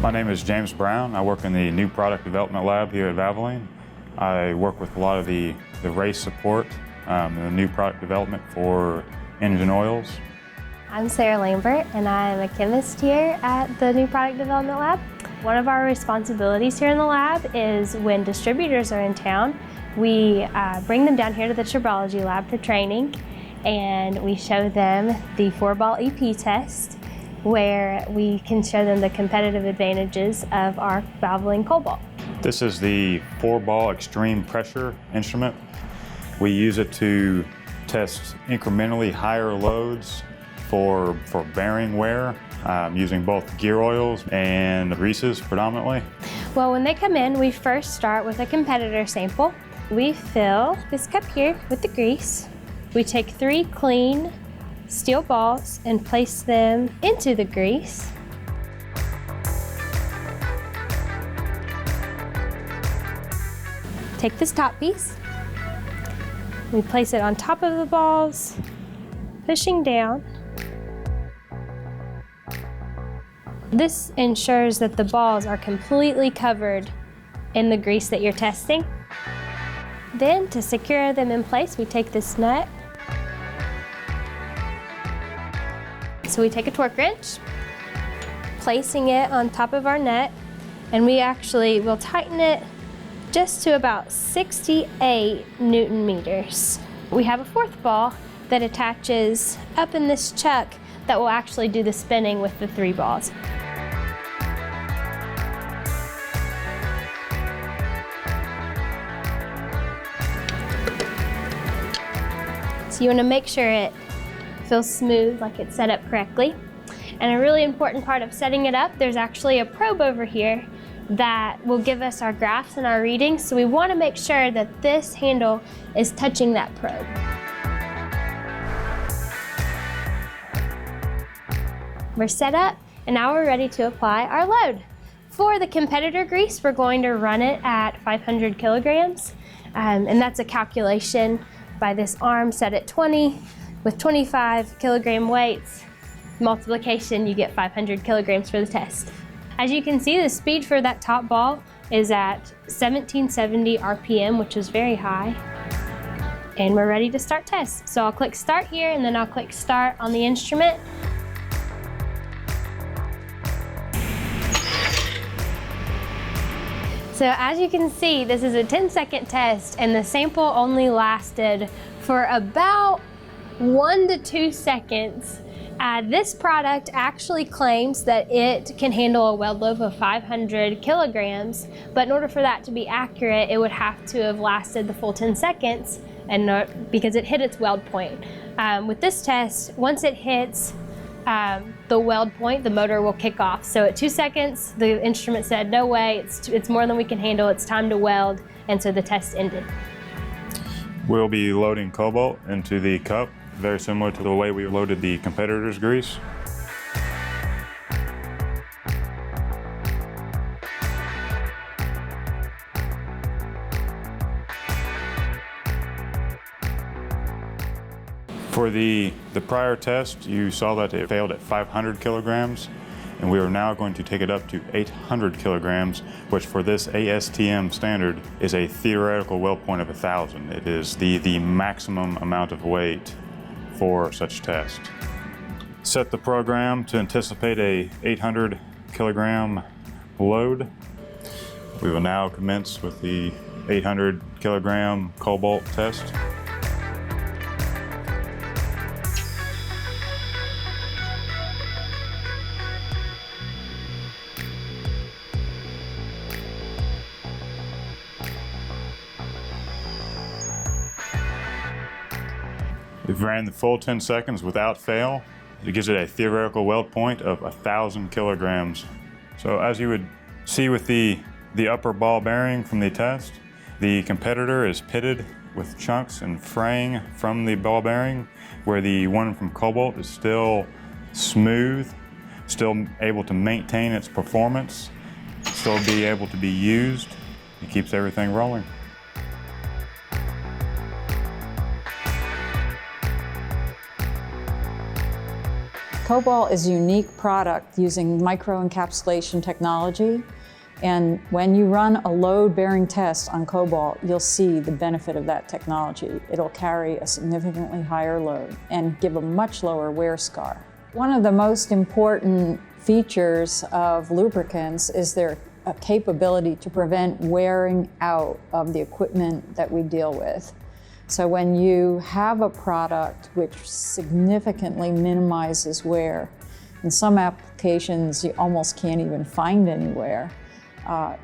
My name is James Brown. I work in the new product development lab here at Valvoline. I work with a lot of the race support, the new product development for engine oils. I'm Sarah Lambert, and I'm a chemist here at the new product development lab. One of our responsibilities here in the lab is when distributors are in town, we bring them down here to the tribology lab for training, and we show them the 4-ball EP test, where we can show them the competitive advantages of our Valvoline Cobalt. This is the 4-ball extreme pressure instrument. We use it to test incrementally higher loads for bearing wear, using both gear oils and greases predominantly. Well, when they come in, we first start with a competitor sample. We fill this cup here with the grease. We take 3 clean steel balls and place them into the grease. Take this top piece. We place it on top of the balls, pushing down. This ensures that the balls are completely covered in the grease that you're testing. Then, to secure them in place, we take this nut. So we take a torque wrench, placing it on top of our nut, and we actually will tighten it just to about 68 Newton meters. We have a 4th ball that attaches up in this chuck that will actually do the spinning with the 3 balls. So you want to make sure it feels smooth, like it's set up correctly. And a really important part of setting it up, there's actually a probe over here that will give us our graphs and our readings. So we want to make sure that this handle is touching that probe. We're set up, and now we're ready to apply our load. For the competitor grease, we're going to run it at 500 kilograms, and that's a calculation by this arm set at 20 with 25 kilogram weights. Multiplication, you get 500 kilograms for the test. As you can see, the speed for that top ball is at 1770 RPM, which is very high. And we're ready to start test. So I'll click start here, and then I'll click start on the instrument. So as you can see, this is a 10-second test, and the sample only lasted for about 1 to 2 seconds. This product actually claims that it can handle a weld load of 500 kilograms, but in order for that to be accurate, it would have to have lasted the full 10 seconds, and because it hit its weld point. With this test, once it hits the weld point, the motor will kick off. So at 2 seconds, the instrument said, no way, it's more than we can handle, it's time to weld, and so the test ended. We'll be loading cobalt into the cup, very similar to the way we loaded the competitor's grease. For the prior test, you saw that it failed at 500 kilograms, and we are now going to take it up to 800 kilograms, which for this ASTM standard is a theoretical weld point of 1,000. It is the maximum amount of weight for such test. Set the program to anticipate a 800 kilogram load. We will now commence with the 800 kilogram cobalt test. We've ran the full 10 seconds without fail. It gives it a theoretical weld point of 1,000 kilograms. So as you would see with the upper ball bearing from the test, the competitor is pitted with chunks and fraying from the ball bearing, where the one from Cobalt is still smooth, still able to maintain its performance, still be able to be used. It keeps everything rolling. Cobalt is a unique product using microencapsulation technology. And when you run a load-bearing test on Cobalt, you'll see the benefit of that technology. It'll carry a significantly higher load and give a much lower wear scar. One of the most important features of lubricants is their capability to prevent wearing out of the equipment that we deal with. So when you have a product which significantly minimizes wear, in some applications you almost can't even find any wear,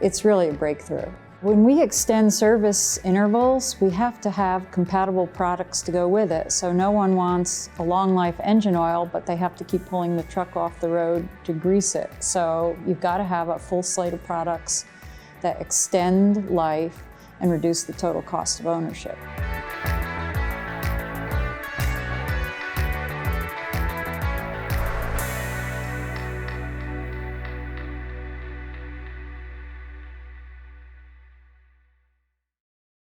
it's really a breakthrough. When we extend service intervals, we have to have compatible products to go with it. So no one wants a long life engine oil, but they have to keep pulling the truck off the road to grease it. So you've got to have a full slate of products that extend life and reduce the total cost of ownership.